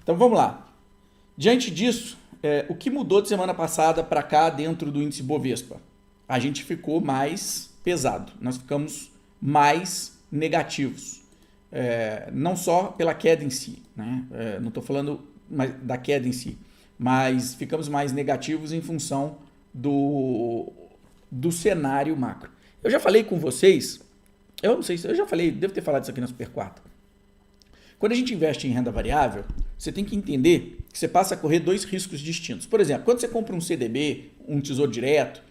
Então vamos lá. Diante disso, o que mudou de semana passada para cá dentro do índice Bovespa? A gente ficou mais pesado, nós ficamos mais negativos. Não só pela queda em si, né? Não estou falando da queda em si, mas ficamos mais negativos em função do cenário macro. Eu já falei com vocês, eu não sei se eu já falei, devo ter falado isso aqui na Super Quarta. Quando a gente investe em renda variável, você tem que entender que você passa a correr dois riscos distintos. Por exemplo, quando você compra um CDB, um Tesouro Direto,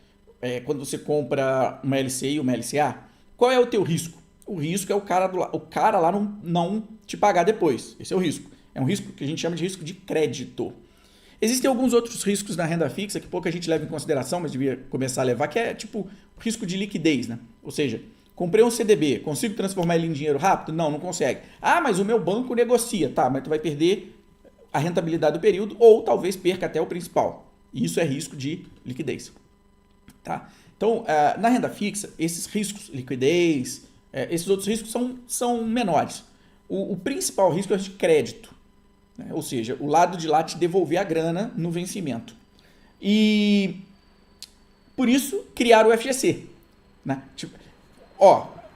quando você compra uma LCI e uma LCA, qual é o teu risco? O risco é o cara lá não te pagar depois. Esse é o risco. É um risco que a gente chama de risco de crédito. Existem alguns outros riscos na renda fixa que pouca gente leva em consideração, mas devia começar a levar, que é tipo o risco de liquidez, né? Ou seja, comprei um CDB, consigo transformar ele em dinheiro rápido? Não consegue. Ah, mas o meu banco negocia. Tá, mas tu vai perder a rentabilidade do período ou talvez perca até o principal. Isso é risco de liquidez. Tá? Então, na renda fixa, esses riscos, liquidez, esses outros riscos são menores. O principal risco é o de crédito, né? Ou seja, o lado de lá te devolver a grana no vencimento. E por isso criaram o FGC. Né? Tipo,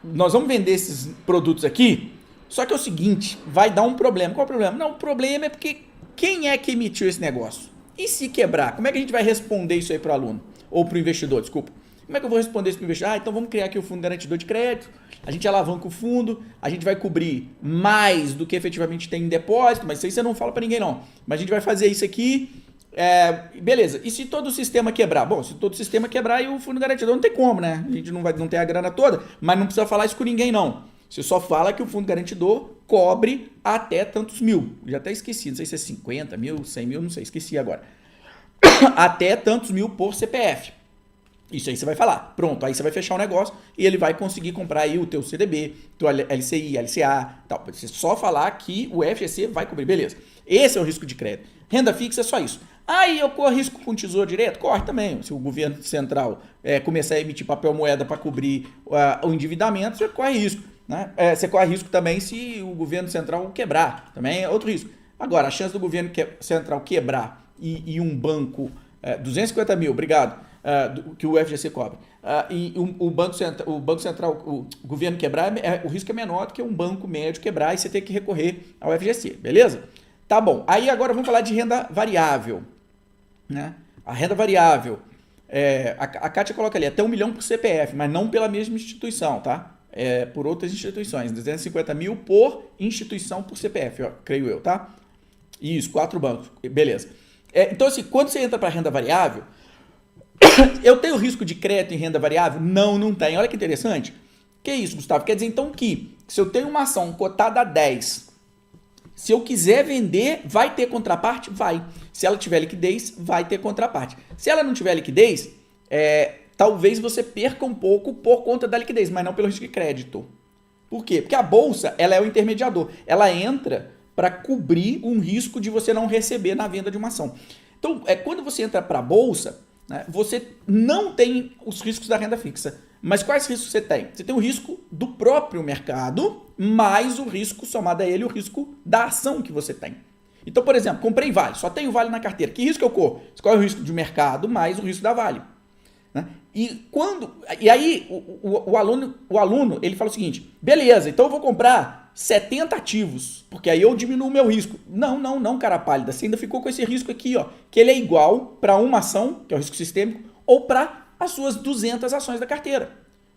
nós vamos vender esses produtos aqui, só que é o seguinte, vai dar um problema. Qual é o problema? Não, o problema é porque quem é que emitiu esse negócio? E se quebrar? Como é que a gente vai responder isso aí para o aluno? Ou para o investidor, desculpa. Como é que eu vou responder isso para o investidor? Então vamos criar aqui o fundo garantidor de crédito, a gente alavanca o fundo, a gente vai cobrir mais do que efetivamente tem em depósito, mas isso aí você não fala para ninguém não. Mas a gente vai fazer isso aqui, beleza. E se todo o sistema quebrar? Bom, se todo o sistema quebrar, aí o fundo garantidor não tem como, né? A gente não tem a grana toda, mas não precisa falar isso com ninguém não. Você só fala que o fundo garantidor cobre até tantos mil. Já até esqueci, não sei se é 50 mil, 100 mil, não sei, esqueci agora. Até tantos mil por CPF. Isso aí você vai falar. Pronto, aí você vai fechar o negócio e ele vai conseguir comprar aí o teu CDB, teu LCI, LCA, tal. Você só falar que o FGC vai cobrir, beleza. Esse é o risco de crédito. Renda fixa é só isso. Aí eu corro risco com tesouro direto? Corre também. Se o governo central começar a emitir papel moeda para cobrir o endividamento, você corre risco. Né? Você corre risco também se o governo central quebrar. Também é outro risco. Agora, a chance do governo central quebrar e um banco, 250 mil, obrigado, que o FGC cobre, e o Banco Central, o governo quebrar, o risco é menor do que um banco médio quebrar e você ter que recorrer ao FGC, beleza? Tá bom, aí agora vamos falar de renda variável. Né? A renda variável, a Kátia coloca ali, até 1 milhão por CPF, mas não pela mesma instituição, tá? Por outras instituições, 250 mil por instituição por CPF, creio eu, tá? Isso, 4 bancos, beleza. Então, assim, quando você entra para renda variável, eu tenho risco de crédito em renda variável? Não tem. Olha que interessante. Que isso, Gustavo? Quer dizer, então, que se eu tenho uma ação cotada a 10, se eu quiser vender, vai ter contraparte? Vai. Se ela tiver liquidez, vai ter contraparte. Se ela não tiver liquidez, talvez você perca um pouco por conta da liquidez, mas não pelo risco de crédito. Por quê? Porque a bolsa, ela é o intermediador. Ela entra para cobrir um risco de você não receber na venda de uma ação. Então, quando você entra para a bolsa, né, você não tem os riscos da renda fixa. Mas quais riscos você tem? Você tem o risco do próprio mercado, mais o risco somado a ele, o risco da ação que você tem. Então, por exemplo, comprei Vale, só tenho Vale na carteira. Que risco eu corro? Você corre o risco de mercado mais o risco da Vale. Né? E aí o aluno ele fala o seguinte, beleza, então eu vou comprar 70 ativos, porque aí eu diminuo o meu risco. Não, cara pálida, você ainda ficou com esse risco aqui, ó, que ele é igual para uma ação, que é o risco sistêmico, ou para as suas 200 ações da carteira.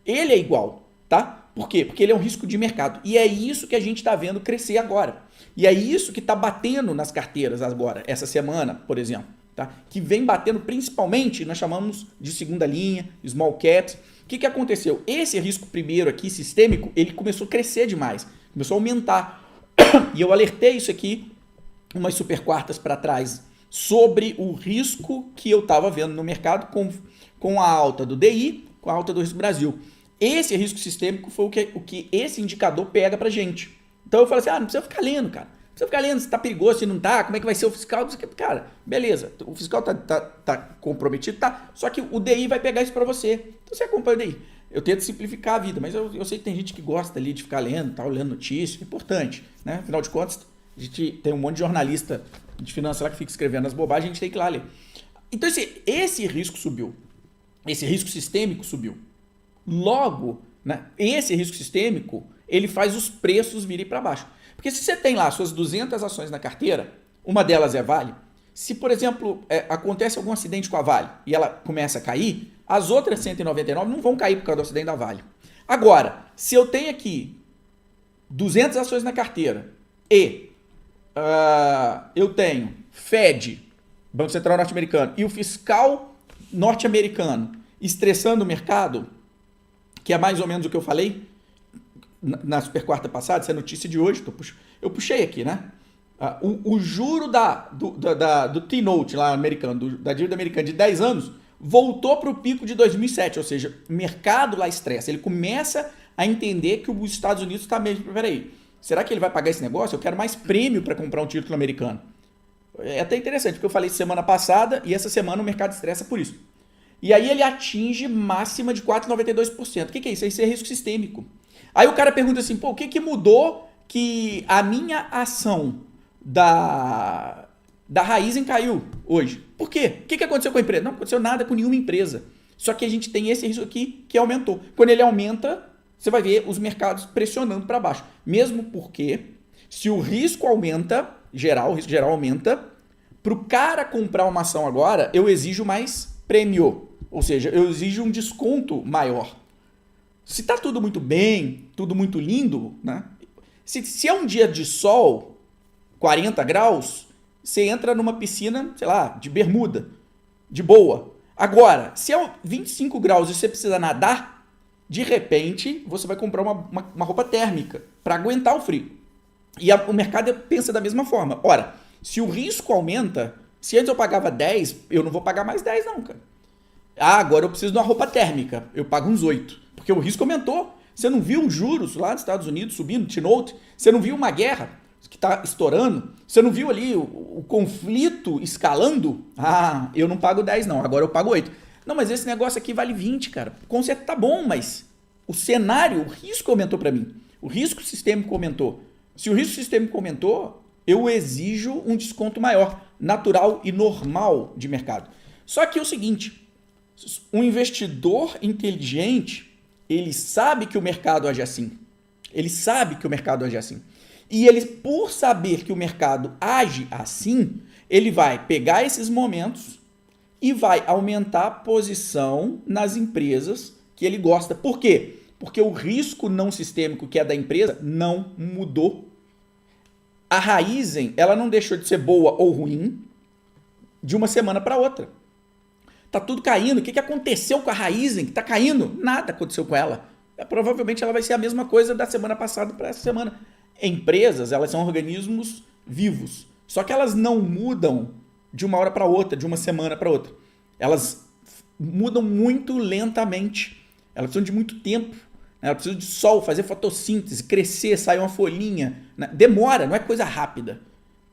Ele é igual, tá? Por quê? Porque ele é um risco de mercado. E é isso que a gente está vendo crescer agora. E é isso que está batendo nas carteiras agora, essa semana, por exemplo. Tá? Que vem batendo principalmente, nós chamamos de segunda linha, small caps. O que aconteceu? Esse risco primeiro aqui, sistêmico, ele começou a crescer demais, começou a aumentar. E eu alertei isso aqui, umas super quartas para trás, sobre o risco que eu estava vendo no mercado com a alta do DI, com a alta do risco Brasil. Esse risco sistêmico foi o que esse indicador pega para gente. Então eu falei assim, não precisa ficar lendo, cara. Você fica lendo se tá perigoso, se não tá, como é que vai ser o fiscal, cara, beleza, o fiscal tá comprometido, tá, só que o DI vai pegar isso para você, então você acompanha o DI. Eu tento simplificar a vida, mas eu sei que tem gente que gosta ali de ficar lendo, lendo notícia, é importante, né, afinal de contas, A gente tem um monte de jornalista de finanças lá que fica escrevendo as bobagens, a gente tem que ir lá ler. Então esse risco subiu. Esse risco sistêmico subiu. Logo, né, esse risco sistêmico, ele faz os preços virem para baixo. Porque se você tem lá suas 200 ações na carteira, uma delas é Vale, se, por exemplo, acontece algum acidente com a Vale e ela começa a cair, as outras 199 não vão cair por causa do acidente da Vale. Agora, se eu tenho aqui 200 ações na carteira e eu tenho Fed, Banco Central Norte-Americano, e o fiscal norte-americano estressando o mercado, que é mais ou menos o que eu falei na super quarta passada, essa é a notícia de hoje, eu puxei aqui, né? O juro do T-Note lá americano, da dívida americana de 10 anos, voltou para o pico de 2007, ou seja, o mercado lá estressa, ele começa a entender que os Estados Unidos está mesmo, peraí, será que ele vai pagar esse negócio? Eu quero mais prêmio para comprar um título americano. É até interessante, porque eu falei semana passada e essa semana o mercado estressa por isso. E aí ele atinge máxima de 4,92%. O que é isso? Isso é risco sistêmico. Aí o cara pergunta assim, pô, o que mudou que a minha ação da Raizen caiu hoje? Por quê? O que aconteceu com a empresa? Não aconteceu nada com nenhuma empresa. Só que a gente tem esse risco aqui que aumentou. Quando ele aumenta, você vai ver os mercados pressionando para baixo. Mesmo porque, se o risco aumenta, o risco geral aumenta, para o cara comprar uma ação agora, eu exijo mais prêmio. Ou seja, eu exijo um desconto maior. Se está tudo muito bem, tudo muito lindo, né? Se é um dia de sol, 40 graus, você entra numa piscina, sei lá, de bermuda, de boa. Agora, se é 25 graus e você precisa nadar, de repente você vai comprar uma roupa térmica para aguentar o frio. E o mercado pensa da mesma forma. Ora, se o risco aumenta, se antes eu pagava 10, eu não vou pagar mais 10 não, cara. Agora eu preciso de uma roupa térmica, eu pago uns 8, porque o risco aumentou. Você não viu os juros lá nos Estados Unidos subindo, T-Note? Você não viu uma guerra que está estourando? Você não viu ali o conflito escalando? Eu não pago 10 não, agora eu pago 8. Não, mas esse negócio aqui vale 20, cara. O conceito tá bom, mas o cenário, o risco aumentou para mim. O risco sistêmico aumentou. Se o risco sistêmico aumentou, eu exijo um desconto maior, natural e normal de mercado. Só que é o seguinte, um investidor inteligente, ele sabe que o mercado age assim. Ele sabe que o mercado age assim. E ele, por saber que o mercado age assim, ele vai pegar esses momentos e vai aumentar a posição nas empresas que ele gosta. Por quê? Porque o risco não sistêmico que é da empresa não mudou. A Raizen, ela não deixou de ser boa ou ruim de uma semana para outra. Tá tudo caindo. O que aconteceu com a Raizen que tá caindo? Nada aconteceu com ela. Provavelmente ela vai ser a mesma coisa da semana passada para essa semana. Empresas, elas são organismos vivos. Só que elas não mudam de uma hora para outra, de uma semana para outra. Elas mudam muito lentamente. Elas precisam de muito tempo. Elas precisam de sol, fazer fotossíntese, crescer, sair uma folhinha. Demora, não é coisa rápida.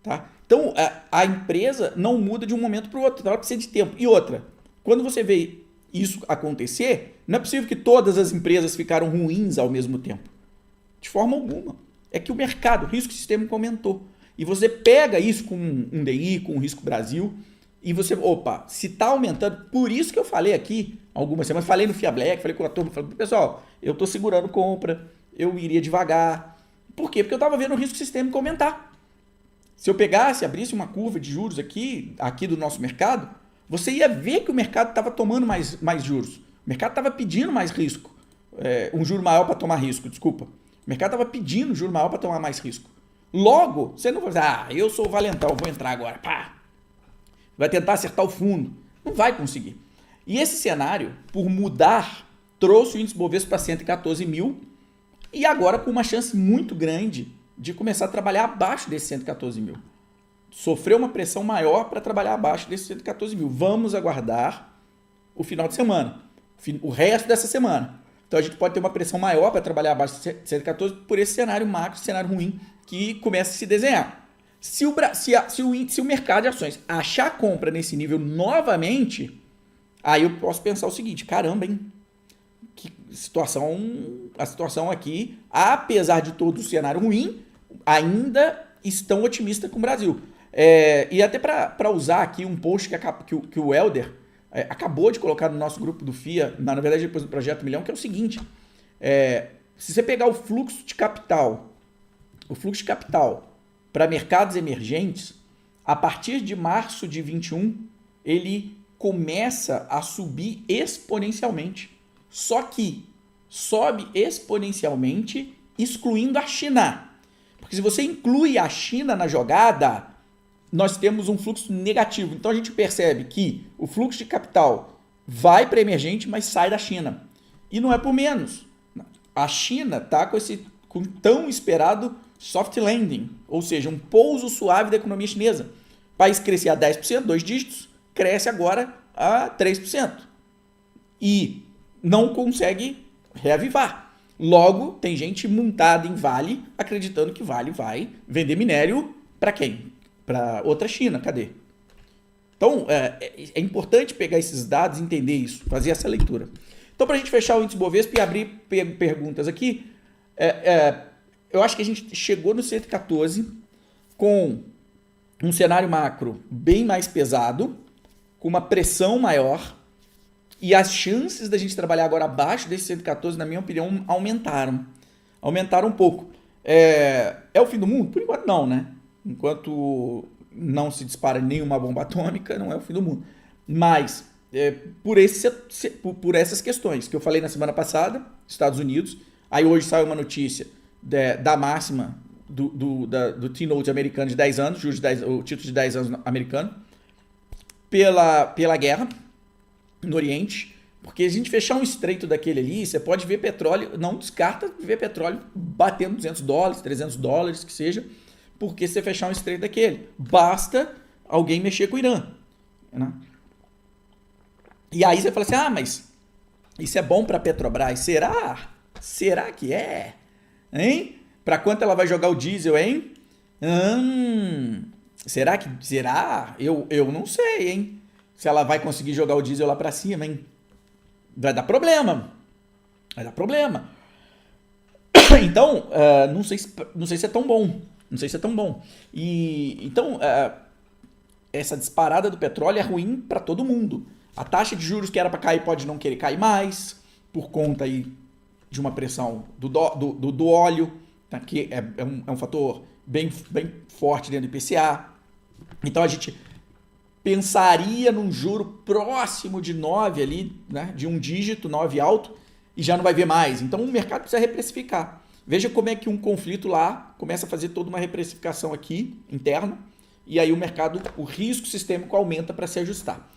Tá? Então, a empresa não muda de um momento para o outro. Então, ela precisa de tempo. E outra, quando você vê isso acontecer, não é possível que todas as empresas ficaram ruins ao mesmo tempo. De forma alguma. É que o mercado, o risco sistêmico aumentou. E você pega isso com um DI, com o Risco Brasil, e você, se está aumentando, por isso que eu falei aqui, algumas semanas, falei no FIA Black, falei com a turma, falei, pessoal, eu estou segurando compra, eu iria devagar. Por quê? Porque eu estava vendo o risco sistêmico aumentar. Se eu pegasse, abrisse uma curva de juros aqui do nosso mercado, você ia ver que o mercado estava tomando mais juros. O mercado estava pedindo mais risco. Um juro maior para tomar risco, desculpa. O mercado estava pedindo um juro maior para tomar mais risco. Logo, você não vai dizer, eu sou o valentão, vou entrar agora. Pá. Vai tentar acertar o fundo. Não vai conseguir. E esse cenário, por mudar, trouxe o índice Bovespa para 114 mil e agora com uma chance muito grande de começar a trabalhar abaixo desses 114 mil. Sofreu uma pressão maior para trabalhar abaixo desses 114 mil. Vamos aguardar o final de semana, o resto dessa semana. Então a gente pode ter uma pressão maior para trabalhar abaixo de 114 por esse cenário macro, cenário ruim que começa a se desenhar. Se o mercado de ações achar compra nesse nível novamente, aí eu posso pensar o seguinte, caramba, hein? A situação aqui, apesar de todo o cenário ruim, ainda estão otimistas com o Brasil. E até para usar aqui um post que o Helder acabou de colocar no nosso grupo do FIA, na verdade depois do Projeto Milhão, que é o seguinte, se você pegar o fluxo de capital para mercados emergentes, a partir de março de 21, ele começa a subir exponencialmente. Só que sobe exponencialmente excluindo a China. Porque se você inclui a China na jogada, nós temos um fluxo negativo. Então a gente percebe que o fluxo de capital vai para emergente, mas sai da China. E não é por menos. A China está com tão esperado soft landing, ou seja, um pouso suave da economia chinesa. O país crescia a 10%, 2 dígitos, cresce agora a 3%. E não consegue reavivar. Logo, tem gente montada em Vale, acreditando que Vale vai vender minério para quem? Para outra China, cadê? Então, é importante pegar esses dados, entender isso, fazer essa leitura. Então, para a gente fechar o índice Bovespa e abrir perguntas aqui, eu acho que a gente chegou no 114 com um cenário macro bem mais pesado, com uma pressão maior, e as chances da gente trabalhar agora abaixo desse 114, na minha opinião, aumentaram. Aumentaram um pouco. É o fim do mundo? Por enquanto não, né? Enquanto não se dispara nenhuma bomba atômica, não é o fim do mundo. Mas, por essas questões que eu falei na semana passada, Estados Unidos, aí hoje saiu uma notícia da máxima do T-Note americano de 10 anos, o título de 10 anos americano, pela guerra no Oriente, porque a gente fechar um estreito daquele ali, você pode ver petróleo, não descarta ver petróleo batendo $200, $300, que seja, porque você fechar um estreito daquele. Basta alguém mexer com o Irã. Né? E aí você fala assim, mas isso é bom para a Petrobras? Será? Será que é? Hein? Para quanto ela vai jogar o diesel, hein? Será? Eu não sei, hein? Se ela vai conseguir jogar o diesel lá para cima, hein? Vai dar problema. Então, não sei se é tão bom. E então, essa disparada do petróleo é ruim para todo mundo. A taxa de juros que era para cair pode não querer cair mais, por conta aí de uma pressão do óleo, tá? Que é um fator bem forte dentro do IPCA. Então, a gente pensaria num juro próximo de 9 ali, né, de um dígito, 9 alto, e já não vai ver mais. Então o mercado precisa reprecificar. Veja como é que um conflito lá começa a fazer toda uma reprecificação aqui, interna, e aí o risco sistêmico aumenta para se ajustar.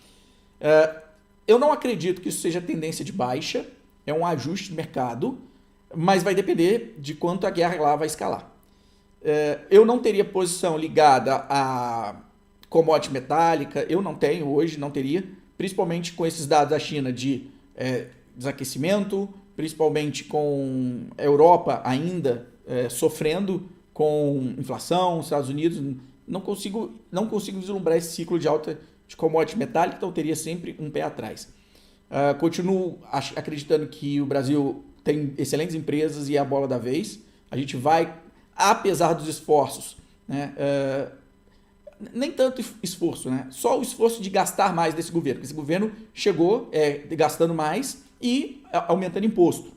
Eu não acredito que isso seja tendência de baixa, é um ajuste de mercado, mas vai depender de quanto a guerra lá vai escalar. Eu não teria posição ligada a commodity metálica, eu não tenho hoje, não teria, principalmente com esses dados da China de desaquecimento, principalmente com a Europa ainda sofrendo com inflação, Estados Unidos, não consigo vislumbrar esse ciclo de alta de commodity metálica, então eu teria sempre um pé atrás. Continuo acreditando que o Brasil tem excelentes empresas e é a bola da vez. A gente vai, apesar dos esforços, né, nem tanto esforço, né? Só o esforço de gastar mais desse governo. Esse governo chegou gastando mais e aumentando imposto.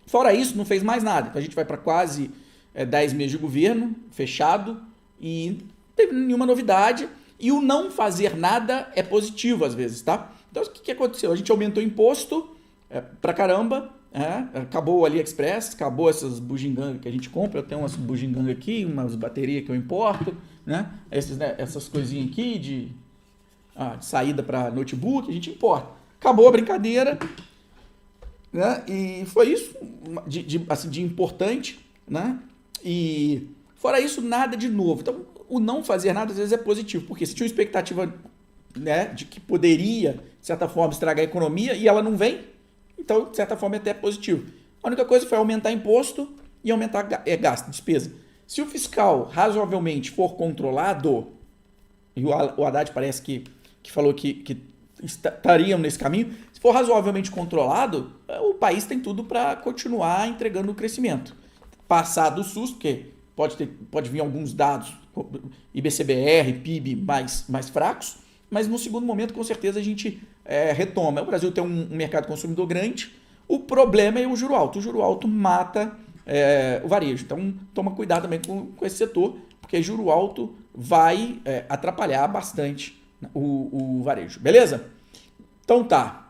Fora isso, não fez mais nada. Então a gente vai para quase 10 meses de governo, fechado, e não teve nenhuma novidade. E o não fazer nada é positivo às vezes, tá? Então o que aconteceu? A gente aumentou o imposto pra caramba, acabou o AliExpress, acabou essas bugigangas que a gente compra. Eu tenho umas bugigangas aqui, umas baterias que eu importo, né? Essas coisinhas aqui de saída para notebook, a gente importa. Acabou a brincadeira, né? E foi isso de importante, né? E fora isso, nada de novo. Então, o não fazer nada às vezes é positivo, porque se tinha uma expectativa, né, de que poderia, de certa forma, estragar a economia e ela não vem, então, de certa forma, é até positivo. A única coisa foi aumentar imposto e aumentar gasto, despesa. Se o fiscal razoavelmente for controlado, e o Haddad parece que falou que estariam nesse caminho, se for razoavelmente controlado, o país tem tudo para continuar entregando o crescimento. Passar do susto, porque pode vir alguns dados IBCBR, PIB mais fracos, mas no segundo momento, com certeza, a gente retoma. O Brasil tem um mercado consumidor grande, o problema é o juro alto. O juro alto mata o varejo. Então, toma cuidado também com esse setor, porque juro alto vai atrapalhar bastante o varejo. Beleza? Então tá.